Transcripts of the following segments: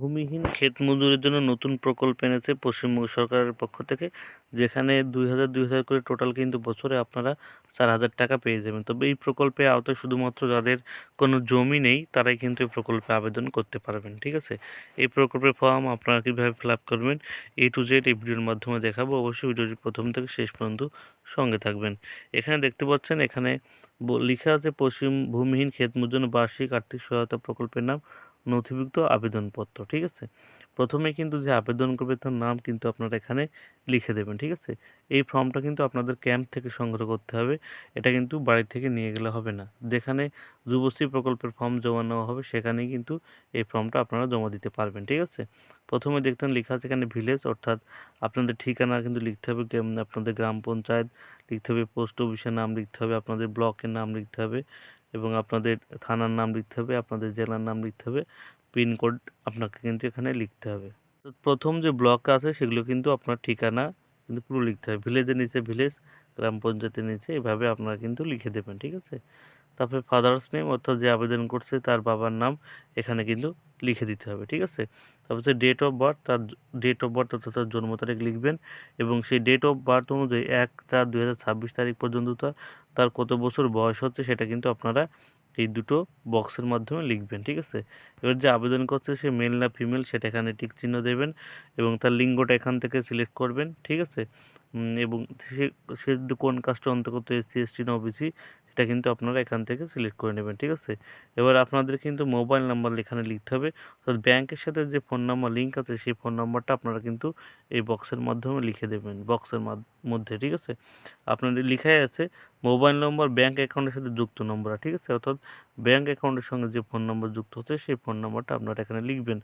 ভূমিহীন ক্ষেত মজুরের জন্য নতুন প্রকল্প এনেছে পশ্চিমবঙ্গ সরকারের পক্ষ থেকে, যেখানে ২,০০০ করে টোটাল কিন্তু বছরে আপনারা ৪,০০০ টাকা পেয়ে যাবেন। তবে এই প্রকল্পের আওতায় শুধুমাত্র যাদের কোনো জমি নেই তারাই কিন্তু এই প্রকল্পে আবেদন করতে পারবেন, ঠিক আছে? এই প্রকল্পের ফর্ম আপনারা কীভাবে ফিল আপ করবেন A to Z এই ভিডিওর মাধ্যমে দেখাবো। অবশ্যই ভিডিওটি প্রথম থেকে শেষ পর্যন্ত সঙ্গে থাকবেন। এখানে দেখতে পাচ্ছেন, এখানে লিখা আছে পশ্চিম ভূমিহীন ক্ষেত মজুর বার্ষিক আর্থিক সহায়তা প্রকল্পের নাম, নথিভুক্ত আবেদনপত্র, ঠিক আছে? প্রথমে কিন্তু যে আবেদন করবে তার নাম কিন্তু আপনারা এখানে লিখে দেবেন, ঠিক আছে? এই ফর্মটা কিন্তু আপনাদের ক্যাম্প থেকে সংগ্রহ করতে হবে। এটা কিন্তু বাড়ি থেকে নিয়ে গেলে হবে না। যেখানে যুবশ্রী প্রকল্পের ফর্ম জমা নেওয়া হবে সেখানেই কিন্তু এই ফর্মটা আপনারা জমা দিতে পারবেন, ঠিক আছে? প্রথমে দেখতেন লেখা আছে এখানে ভিলেজ, অর্থাৎ আপনাদের ঠিকানা কিন্তু লিখতে হবে, আপনাদের গ্রাম পঞ্চায়েত লিখতে হবে, পোস্ট অফিসের নাম লিখতে হবে, আপনাদের ব্লকের নাম লিখতে হবে এবং আপনাদের থানার নাম লিখতে হবে, আপনাদের জেলার নাম লিখতে হবে, পিনকোড আপনাকে কিন্তু এখানে লিখতে হবে। তো প্রথম যে ব্লক আছে সেগুলো কিন্তু আপনার ঠিকানা কিন্তু পুরো লিখতে হবে। ভিলেজের নিচে ভিলেজ, গ্রাম পঞ্চায়েতের নিচে এভাবে আপনারা কিন্তু লিখে দেবেন, ঠিক আছে? তারপরে ফাদার্স নেম, অর্থাৎ যে আবেদন করছে তার বাবার নাম এখানে কিন্তু লিখে দিতে হবে, ঠিক আছে? তারপর হচ্ছে ডেট অফ বার্থ, তার ডেট অফ বার্থ অর্থাৎ তার জন্ম তারিখ লিখবেন এবং সেই ডেট অফ বার্থ অনুযায়ী ১/৪/২০২৬ তারিখ পর্যন্ত তার কত বছর বয়স হচ্ছে সেটা কিন্তু আপনারা এই দুটো বক্সের মাধ্যমে লিখবেন, ঠিক আছে? এবার যে আবেদন করছে সে মেল না ফিমেল সেটা এখানে টিক চিহ্ন দেবেন এবং তার লিঙ্গটা এখান থেকে সিলেক্ট করবেন, ঠিক আছে? এবং সে সে যদি কোন কাস্টের অন্তর্গত SC ST না OBC সেটা কিন্তু আপনারা এখান থেকে সিলেক্ট করে নেবেন, ঠিক আছে? এবার আপনাদের কিন্তু মোবাইল নাম্বার এখানে লিখতে হবে, অর্থাৎ ব্যাংকের সাথে যে ফোন নাম্বার লিঙ্ক আছে সেই ফোন নাম্বারটা আপনারা কিন্তু এই বক্সের মাধ্যমে লিখে দেবেন, বক্সের মধ্যে, ঠিক আছে? আপনাদের লিখাই আছে মোবাইল নম্বর ব্যাংক অ্যাকাউন্টের সাথে যুক্ত নম্বর, ঠিক আছে? অর্থাৎ ব্যাংক অ্যাকাউন্টের সঙ্গে যে ফোন নম্বর যুক্ত হচ্ছে সেই ফোন নাম্বারটা আপনারা এখানে লিখবেন।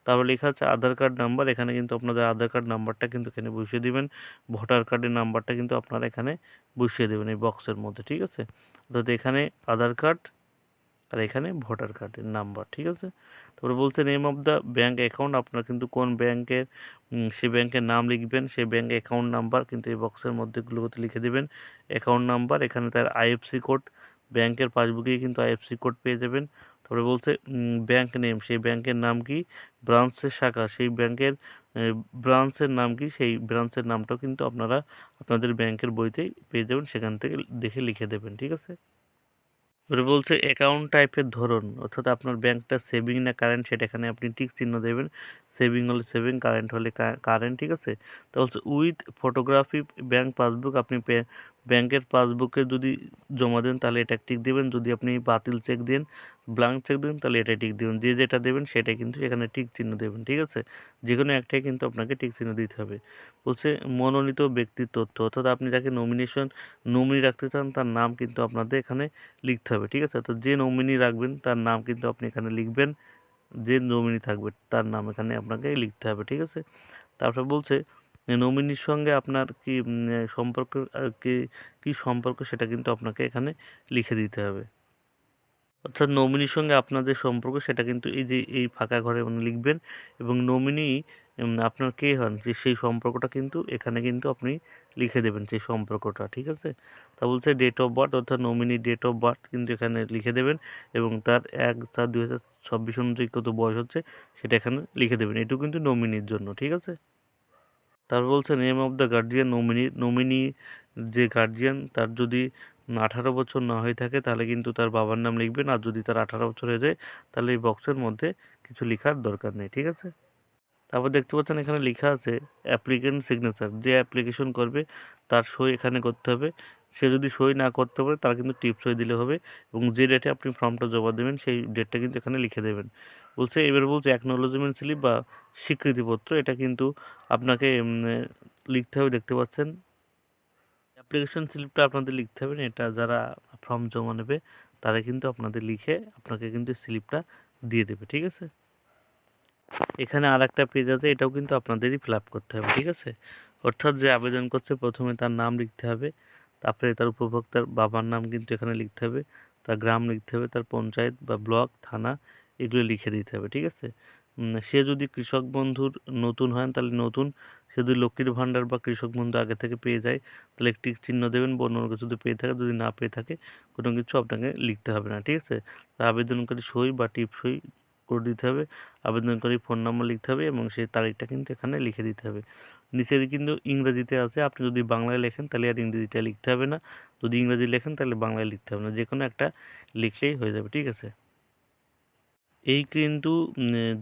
তারপর লেখা আছে আধার কার্ড নাম্বার, এখানে কিন্তু আপনাদের আধার কার্ড নাম্বারটা কিন্তু এখানে বসিয়ে দিবেন। ভোটার কার্ডের নাম্বারটা কিন্তু আপনারা এখানে বসিয়ে দেবেন এই বক্সের মধ্যে, ঠিক আছে? অর্থাৎ এখানে আধার কার্ড আর এখানে ভোটার কার্ডের নাম্বার, ঠিক আছে? তারপরে বলছে name of the bank account, আপনারা কিন্তু কোন ব্যাংকের সেই ব্যাংকের নাম লিখবেন, সেই ব্যাঙ্ক অ্যাকাউন্ট নাম্বার কিন্তু এই বক্সের মধ্যেগুলোতে লিখে দেবেন। অ্যাকাউন্ট নাম্বার, এখানে তার IFSC কোড, ব্যাংকের পাসবুকেই কিন্তু IFSC কোড পেয়ে যাবেন। তারপরে বলছে ব্যাংক নেম, সেই ব্যাংকের নাম কি, ব্রাঞ্চের শাখা, সেই ব্যাংকের ব্রাঞ্চের নাম কি, সেই ব্রাঞ্চের নামটাও কিন্তু আপনারা আপনাদের ব্যাংকের বইতেই পেয়ে যাবেন, সেখান থেকে দেখে লিখে দেবেন, ঠিক আছে? এবারে বলছে অ্যাকাউন্ট টাইপের ধরন, অর্থাৎ আপনার ব্যাংকটা সেভিং না কারেন্ট সেটা এখানে আপনি টিক চিহ্ন দেবেন। সেভিং হলে সেভিং, কারেন্ট হলে কারেন্ট, ঠিক আছে? তো বলছে উইথ ফটোগ্রাফি ব্যাংক পাসবুক, আপনি ব্যাংকের পাসবুকে যদি জমা দেন তাহলে এটা টিক দেবেন, যদি আপনি বাতিল চেক দেন, ব্ল্যাঙ্ক চেক দেন তাহলে এটা টিক দেবেন। যে যেটা দেবেন সেটাই কিন্তু এখানে টিক চিহ্ন দেবেন, ঠিক আছে? যে কোনো একটাই কিন্তু আপনাকে টিক চিহ্ন দিতে হবে। বলছে মনোনীত ব্যক্তির তথ্য, অর্থাৎ আপনি যাকে নমিনি রাখতে চান তার নাম কিন্তু আপনাদের এখানে লিখতে হবে, ঠিক আছে? তো যে নমিনি রাখবেন তার নাম কিন্তু আপনি এখানে লিখবেন, যে নমিনি থাকবে তার নাম এখানে আপনাকে লিখতে হবে, ঠিক আছে? তারপরে বলছে নমিনির সঙ্গে আপনার কি সম্পর্ক, কি সম্পর্ক সেটা কিন্তু আপনাকে এখানে লিখে দিতে হবে। অর্থাৎ নমিনির সঙ্গে আপনার যে সম্পর্ক সেটা কিন্তু এই যে এই ফাঁকা ঘরে লিখবেন এবং নমিনি আপনার কে হন যে সেই সম্পর্কটা কিন্তু এখানে কিন্তু আপনি লিখে দেবেন সেই সম্পর্কটা, ঠিক আছে? তা বলছে ডেট অফ বার্থ, অর্থাৎ নমিনি ডেট অফ বার্থ কিন্তু এখানে লিখে দেবেন এবং তার ১/৪/২০২৬ অনুযায়ী কত বয়স হচ্ছে সেটা এখানে লিখে দেবেন। এটুকু কিন্তু নমিনির জন্য, ঠিক আছে? তারপর বলছে name of the guardian, nominee যে গার্জিয়ান তার যদি 18 বছর না হয়ে থাকে তাহলে কিন্তু তার বাবার নাম লিখবেন, আর যদি তার 18 বছর হয়ে যায় তাহলে এই বক্সের মধ্যে কিছু লেখার দরকার নেই, ঠিক আছে? তারপর দেখতে পাচ্ছেন এখানে লেখা আছে অ্যাপ্লিকেন্ট সিগনেচার, যে অ্যাপ্লিকেশন করবে তার সই এখানে করতে হবে। সে যদি সই না করতে পারে তার কিন্তু টিপ সই দিলে হবে এবং যে ডেটে আপনি ফর্মটা জমা দেবেন সেই ডেটটা কিন্তু এখানে লিখে দেবেন। এবার বলছে অ্যাকনোলেজমেন্ট স্লিপ বা স্বীকৃতিপত্র, এটা কিন্তু আপনাকে লিখতে হবে, দেখতে পাচ্ছেন অ্যাপ্লিকেশন স্লিপটা আপনাদের লিখতে হবে না, এটা যারা ফর্ম জমা নেবে তারা কিন্তু আপনাদের লিখে আপনাকে কিন্তু স্লিপটা দিয়ে দেবে, ঠিক আছে? এখানে আরেকটা পেজ আছে, এটাও কিন্তু আপনাদেরই ফিল আপ করতে হবে, ঠিক আছে? অর্থাৎ যে আবেদন করছে প্রথমে তার নাম লিখতে হবে, তারপরে তার উপভোক্তার বাবার নাম কিন্তু এখানে লিখতে হবে, তার গ্রাম লিখতে হবে, তার পঞ্চায়েত বা ব্লক, থানা এগুলো লিখে দিতে হবে, ঠিক আছে? সে যদি কৃষক বন্ধুর নতুন হয় তাহলে নতুন, সে যদি লক্ষ্মীর ভাণ্ডার বা কৃষক বন্ধু আগে থেকে পেয়ে যায় তাহলে একটি চিহ্ন দেবেন, বা অন্য কিছু যদি পেয়ে থাকে, যদি না পেয়ে থাকে কোনো কিছু আপনাকে লিখতে হবে না, ঠিক আছে? আবেদনকারী সই বা টিপ সই করে দিতে হবে, আবেদনকারী ফোন নাম্বার লিখতে হবে এবং সেই তারিখটা কিন্তু এখানে লিখে দিতে হবে। নিচে কিন্তু ইংরেজিতে আছে, আপনি যদি বাংলায় লেখেন তাহলে আর ইংরেজিটা লিখতে হবে না, যদি ইংরেজি লেখেন তাহলে বাংলায় লিখতে হবে না, যে কোনো একটা লিখলেই হয়ে যাবে, ঠিক আছে। এই কিন্তু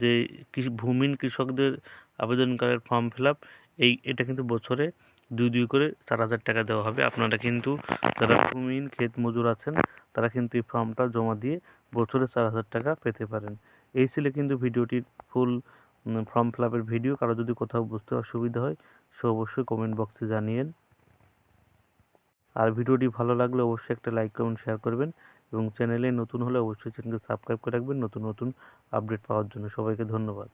যে ভূমিহীন কৃষকদের আবেদনকারীর ফর্ম ফিল আপ, এটা কিন্তু বছরে 2 করে 4,000 টাকা দেওয়া হবে। আপনারা কিন্তু যারা ভূমিহীন ক্ষেত মজুর আছেন তারা কিন্তু এই ফর্মটা জমা দিয়ে বছরে 4,000 টাকা পেতে পারেন। এই ছিল কিন্তু ভিডিওটির ফুল ফর্ম ফিল আপের ভিডিও। কারো যদি কোথাও বুঝতে অসুবিধা হয় সে অবশ্যই কমেন্ট বক্সে জানিয়েন। আর ভিডিওটি ভালো লাগলে অবশ্যই একটা লাইক কমেন্ট শেয়ার করবেন এবং চ্যানেলে নতুন হলে অবশ্যই চ্যানেলকে সাবস্ক্রাইব করে রাখবেন নতুন নতুন আপডেট পাওয়ার জন্য। সবাইকে ধন্যবাদ।